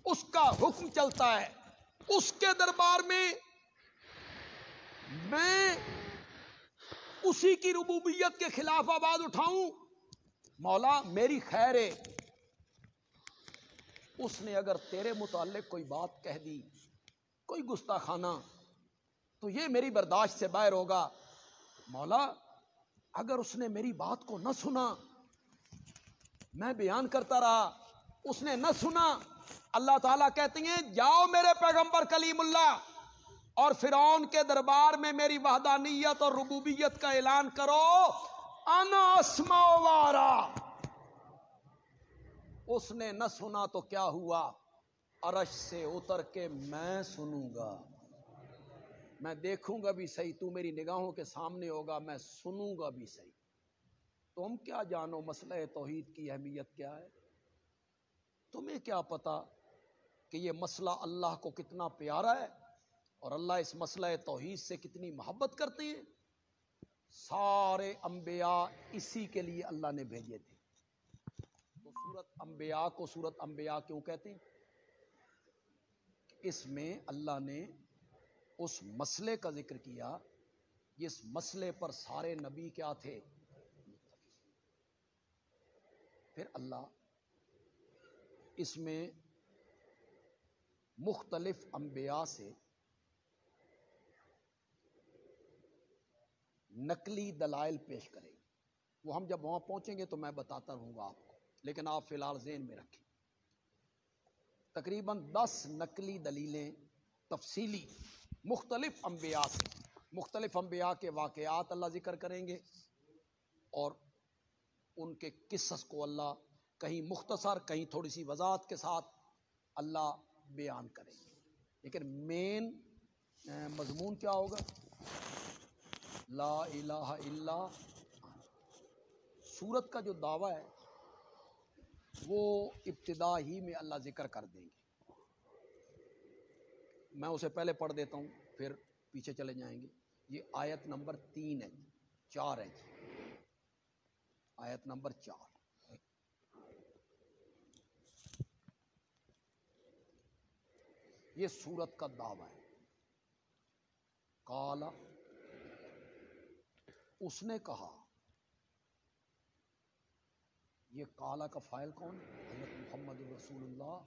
اس کا حکم چلتا ہے، اس کے دربار میں میں اسی کی ربوبیت کے خلاف آواز اٹھاؤں؟ مولا میری خیر ہے، اس نے اگر تیرے متعلق کوئی بات کہہ دی، کوئی گستاخانہ، تو یہ میری برداشت سے باہر ہوگا۔ مولا اگر اس نے میری بات کو نہ سنا، میں بیان کرتا رہا، اس نے نہ سنا، اللہ تعالیٰ کہتے ہیں جاؤ میرے پیغمبر کلیم اللہ، اور فرعون کے دربار میں میری وحدانیت اور ربوبیت کا اعلان کرو، انا اسمع وارا۔ اس نے نہ سنا تو کیا ہوا، عرش سے اتر کے میں سنوں گا، میں دیکھوں گا بھی صحیح، تو میری نگاہوں کے سامنے ہوگا، میں سنوں گا بھی صحیح۔ تم کیا جانو مسئلہ توحید کی اہمیت کیا ہے؟ تمہیں کیا پتا کہ یہ مسئلہ اللہ کو کتنا پیارا ہے اور اللہ اس مسئلہ توحید سے کتنی محبت کرتے ہیں؟ سارے انبیاء اسی کے لیے اللہ نے بھیجے تھے۔ تو سورت انبیاء کو سورت انبیاء کیوں کہتے ہیں؟ اس میں اللہ نے اس مسئلے کا ذکر کیا جس مسئلے پر سارے نبی کیا تھے؟ پھر اللہ اس میں مختلف انبیاء سے نقلی دلائل پیش کرے گی، وہ ہم جب وہاں پہنچیں گے تو میں بتاتا رہوں گا آپ کو، لیکن آپ فی الحال ذہن میں رکھیں۔ تقریباً 10 نقلی دلیلیں تفصیلی مختلف انبیاء سے، مختلف انبیاء کے واقعات اللہ ذکر کریں گے اور ان کے قصص کو اللہ کہیں مختصر کہیں تھوڑی سی وضاحت کے ساتھ اللہ بیان کریں گے، لیکن مین مضمون کیا ہوگا؟ لا الہ الا۔ سورت کا جو دعویٰ ہے وہ ابتدا ہی میں اللہ ذکر کر دیں گے، میں اسے پہلے پڑھ دیتا ہوں پھر پیچھے چلے جائیں گے۔ یہ آیت نمبر 3 ہے، 4 ہے، آیت نمبر 4۔ یہ سورت کا دعویٰ ہے۔ قال، اس نے کہا، یہ قال کا فاعل کون ہے؟ حضرت محمد رسول اللہ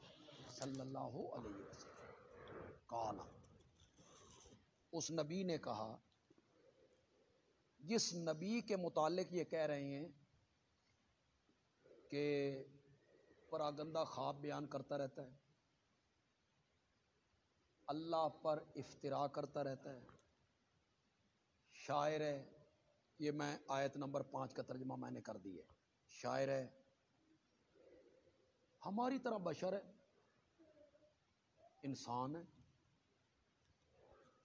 صلی اللہ علیہ وسلم۔ قال، اس نبی نے کہا، جس نبی کے متعلق یہ کہہ رہے ہیں کہ پراگندہ خواب بیان کرتا رہتا ہے، اللہ پر افتراء کرتا رہتا ہے، شاعر ہے، یہ میں آیت نمبر 5 کا ترجمہ میں نے کر دی ہے، شاعر ہے، ہماری طرح بشر ہے، انسان ہے،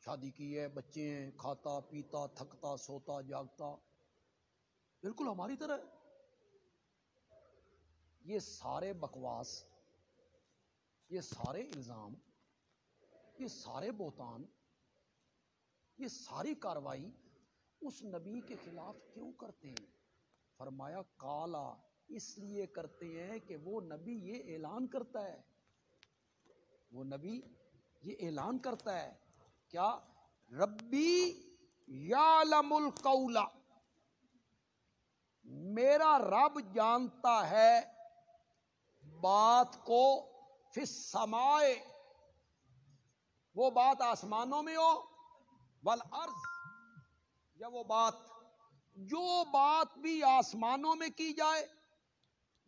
شادی کی ہے، بچے ہیں، کھاتا پیتا تھکتا سوتا جاگتا، بالکل ہماری طرح ہے۔ یہ سارے بکواس، یہ سارے الزام، یہ سارے بہتان، یہ ساری کاروائی اس نبی کے خلاف کیوں کرتے ہیں؟ فرمایا کالا، اس لیے کرتے ہیں کہ وہ نبی یہ اعلان کرتا ہے، وہ نبی یہ اعلان کرتا ہے کیا؟ ربی یعلم القول، میرا رب جانتا ہے بات کو، فی السماء، وہ بات آسمانوں میں ہو، والارض، یا وہ بات، جو بات بھی آسمانوں میں کی جائے،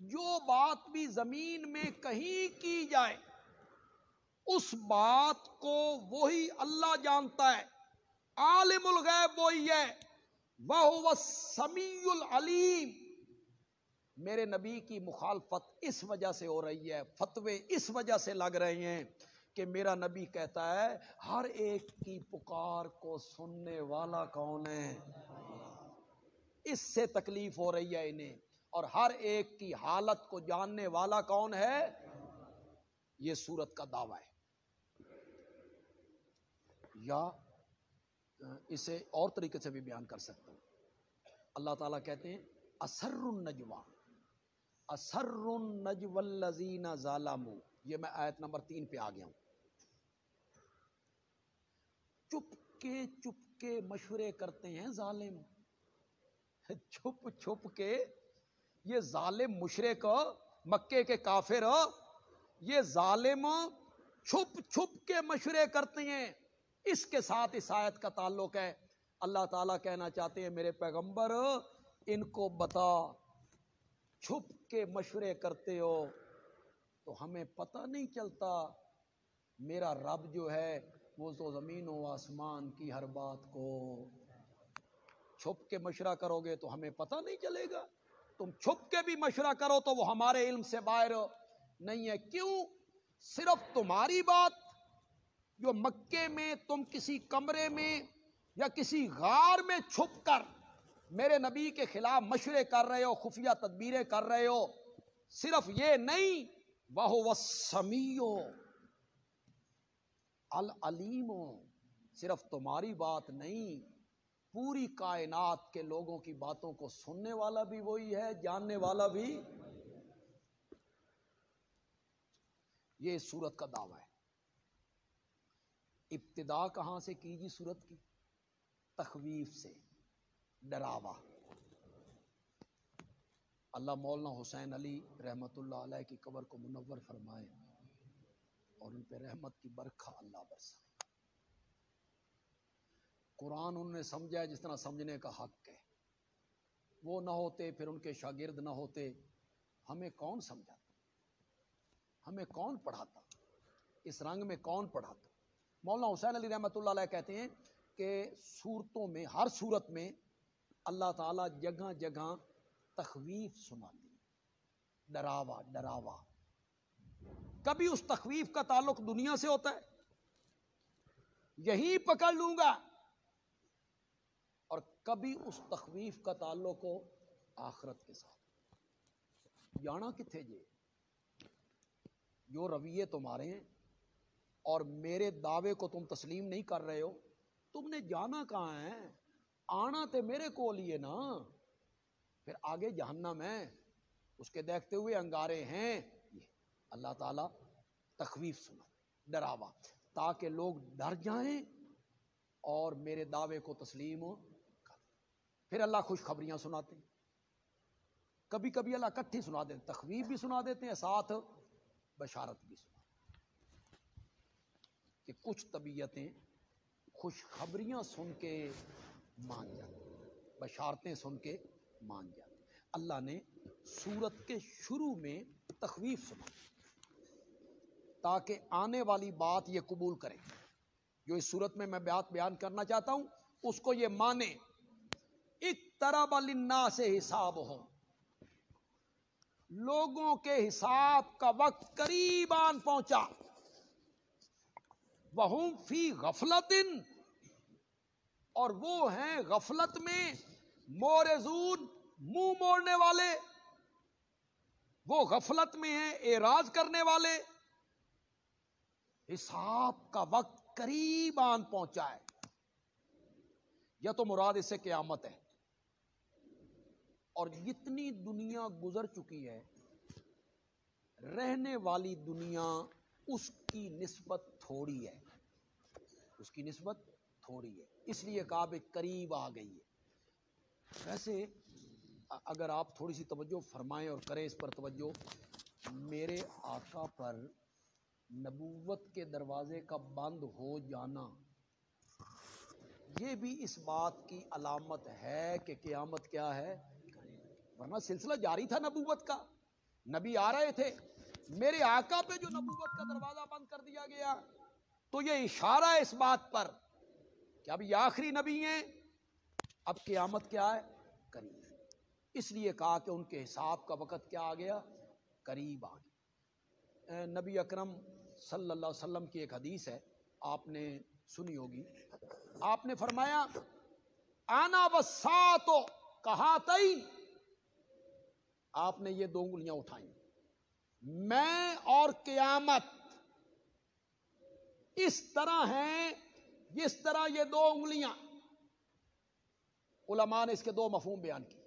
جو بات بھی زمین میں کہیں کی جائے، اس بات کو وہی اللہ جانتا ہے، عالم الغیب وہی ہے، وَهُوَ السَّمِيعُ الْعَلِيمُ۔ میرے نبی کی مخالفت اس وجہ سے ہو رہی ہے، فتوے اس وجہ سے لگ رہے ہیں کہ میرا نبی کہتا ہے ہر ایک کی پکار کو سننے والا کون ہے؟ اس سے تکلیف ہو رہی ہے انہیں، اور ہر ایک کی حالت کو جاننے والا کون ہے؟ یہ سورت کا دعویٰ ہے۔ یا اسے اور طریقے سے بھی بیان کر سکتا ہوں، اللہ تعالیٰ کہتے ہیں اسر النجوہ، اسر النجوى الذین ظلموا، یہ میں آیت نمبر 3 پہ آ گیا ہوں۔ چپ کے مشورے کرتے ہیں ظالم، چھپ چھپ کے، یہ ظالم مشرک مکے کے کافر، یہ ظالم چھپ چھپ کے مشورے کرتے ہیں، اس کے ساتھ اس آیت کا تعلق ہے۔ اللہ تعالیٰ کہنا چاہتے ہیں میرے پیغمبر ان کو بتا، چھپ کے مشورے کرتے ہو تو ہمیں پتہ نہیں چلتا میرا رب جو ہے وہ تو زمین و آسمان کی ہر بات کو چھپ کے مشورہ کرو گے تو ہمیں پتہ نہیں چلے گا، تم چھپ کے بھی مشورہ کرو تو وہ ہمارے علم سے باہر نہیں ہے۔ کیوں؟ صرف تمہاری بات جو مکے میں تم کسی کمرے میں یا کسی غار میں چھپ کر میرے نبی کے خلاف مشورے کر رہے ہو، خفیہ تدبیریں کر رہے ہو، صرف یہ نہیں، وَهُوَ السَّمِيعُ العلیم، صرف تمہاری بات نہیں، پوری کائنات کے لوگوں کی باتوں کو سننے والا بھی وہی ہے، جاننے والا بھی۔ یہ اس سورت کا دعویٰ ہے۔ ابتدا کہاں سے کی جی سورت کی؟ تخویف سے، ڈراوا۔ اللہ مولانا حسین علی رحمۃ اللہ علیہ کی قبر کو منور فرمائے اور ان پہ رحمت کی برکھا اللہ برسائے۔ قرآن انہوں نے سمجھا جس طرح سمجھنے کا حق ہے، وہ نہ ہوتے، پھر ان کے شاگرد نہ ہوتے، ہمیں کون سمجھاتا، ہمیں کون پڑھاتا، اس رنگ میں کون پڑھاتا؟ مولانا حسین علی رحمۃ اللہ علیہ کہتے ہیں کہ صورتوں میں، ہر صورت میں اللہ تعالیٰ جگہ جگہ تخویف سناتی، ڈراوا ڈراوا۔ کبھی اس تخویف کا تعلق دنیا سے ہوتا ہے، یہی پکڑ لوں گا، اور کبھی اس تخویف کا تعلق ہو آخرت کے ساتھ۔ جانا کتھے جے؟ جو رویے تمہارے ہیں اور میرے دعوے کو تم تسلیم نہیں کر رہے ہو، تم نے جانا کہاں ہے؟ آنا تے میرے کو لیے نا، پھر آگے جہنم ہے، اس کے دیکھتے ہوئے انگارے ہیں۔ یہ اللہ تعالیٰ تخویف سنا، ڈراوا، تاکہ لوگ ڈر جائیں اور میرے دعوے کو تسلیم ہو۔ پھر اللہ خوشخبریاں سناتے ہیں، کبھی کبھی اللہ کٹھی سنا دیتے ہیں، تخویف بھی سنا دیتے ہیں، ساتھ بشارت بھی سنا دیتے ہیں کہ کچھ طبیعتیں خوشخبریاں سن کے مان جاتی ہیں، بشارتیں سن کے مان جاتی ہیں۔ اللہ نے سورت کے شروع میں تخویف سنا تاکہ آنے والی بات یہ قبول کریں، جو اس سورت میں بات بیان کرنا چاہتا ہوں اس کو یہ مانے۔ اقترب للناس حسابہم، لوگوں کے حساب کا وقت قریب آن پہنچا، وہم فی غفلۃ، اور وہ ہیں غفلت میں، مورزون، منہ موڑنے والے، وہ غفلت میں ہیں، اعراض کرنے والے۔ حساب کا وقت قریب آن پہنچا ہے، یا تو مراد اس سے قیامت ہے، اور جتنی دنیا گزر چکی ہے، رہنے والی دنیا اس کی نسبت تھوڑی ہے، اس کی نسبت تھوڑی ہے، اس لیے کہا کہ قریب آ گئی ہے۔ ویسے اگر آپ تھوڑی سی توجہ فرمائیں اور کریں اس پر توجہ، میرے آقا پر نبوت کے دروازے کا بند ہو جانا یہ بھی اس بات کی علامت ہے کہ قیامت کیا ہے، ورنہ سلسلہ جاری تھا نبوت کا، نبی آ رہے تھے۔ میرے آقا پہ جو نبوت کا دروازہ بند کر دیا گیا تو یہ اشارہ ہے اس بات پر کہ اب یہ آخری نبی ہیں، اب قیامت کیا ہے، قریب۔ اس لیے کہا کہ ان کے حساب کا وقت کیا آ گیا، قریب آ گیا۔ نبی اکرم صلی اللہ علیہ وسلم کی ایک حدیث ہے، آپ نے سنی ہوگی، آپ نے فرمایا آنا والساعۃ کہاتین، آپ نے یہ دو انگلیاں اٹھائیں، میں اور قیامت اس طرح ہیں جس طرح یہ دو انگلیاں۔ علماء نے اس کے دو مفہوم بیان کیے،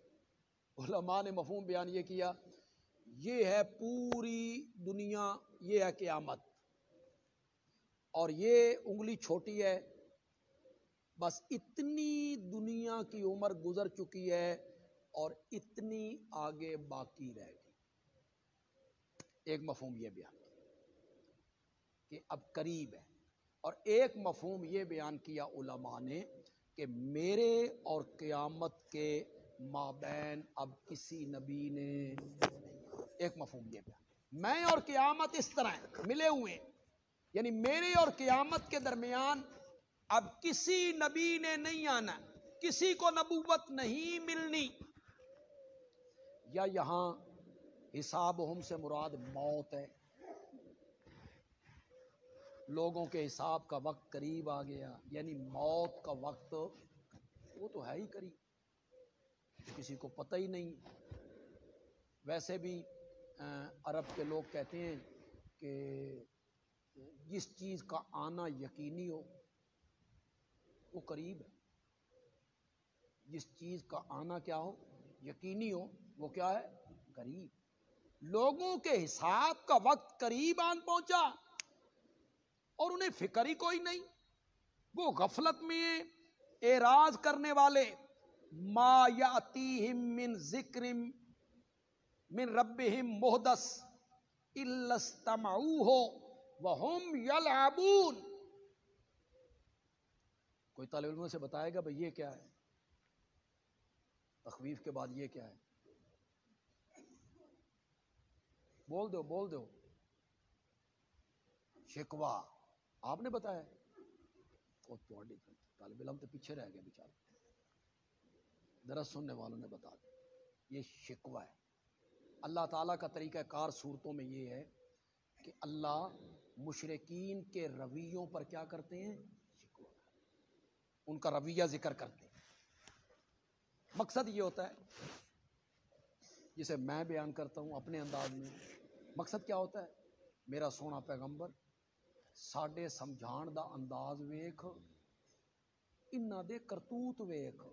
علماء نے مفہوم بیان یہ کیا، یہ ہے پوری دنیا، یہ ہے قیامت، اور یہ انگلی چھوٹی ہے، بس اتنی دنیا کی عمر گزر چکی ہے اور اتنی آگے باقی رہ گئی۔ ایک مفہوم یہ بیان کیا کہ اب قریب ہے، اور ایک مفہوم یہ بیان کیا علماء نے کہ میرے اور قیامت کے مابین اب کسی نبی نے نہیں۔ ایک مفہوم یہ بیان، میں اور قیامت اس طرح ہیں، ملے ہوئے ہیں، یعنی میرے اور قیامت کے درمیان اب کسی نبی نے نہیں آنا، کسی کو نبوت نہیں ملنی. یا یہاں حسابہم سے مراد موت ہے، لوگوں کے حساب کا وقت قریب آ گیا، یعنی موت کا وقت وہ تو ہے ہی قریب، کسی کو پتہ ہی نہیں. ویسے بھی عرب کے لوگ کہتے ہیں کہ جس چیز کا آنا یقینی ہو وہ قریب ہے، جس چیز کا آنا کیا ہو یقینی ہو وہ کیا ہے قریب. لوگوں کے حساب کا وقت قریب آن پہنچا اور انہیں فکر ہی کوئی نہیں، وہ غفلت میں اعراض کرنے والے. ما یاتیہم من ذکر من ربہم محدث الا استمعوہ وہم یلعبون. کوئی طالب علم سے بتائے گا بھئی یہ کیا ہے، تخویف کے بعد یہ کیا ہے؟ بول دو بول دو. شکوہ آپ نے بتایا، وہ طالب علم تو پیچھے رہ گیا بیچارہ، درس سننے والوں نے بتا دیا. یہ شکوہ ہے. اللہ تعالیٰ کا طریقہ کار صورتوں میں یہ ہے کہ اللہ مشرکین کے رویوں پر کیا کرتے ہیں، شکوہ، ان کا رویہ ذکر کرتے ہیں. مقصد یہ ہوتا ہے جسے میں بیان کرتا ہوں اپنے انداز میں. مقصد کیا ہوتا ہے، میرا سونا پیغمبر ساڈے سمجھان دا انداز ویکھ، انہاں دے کرتوت ویکھ.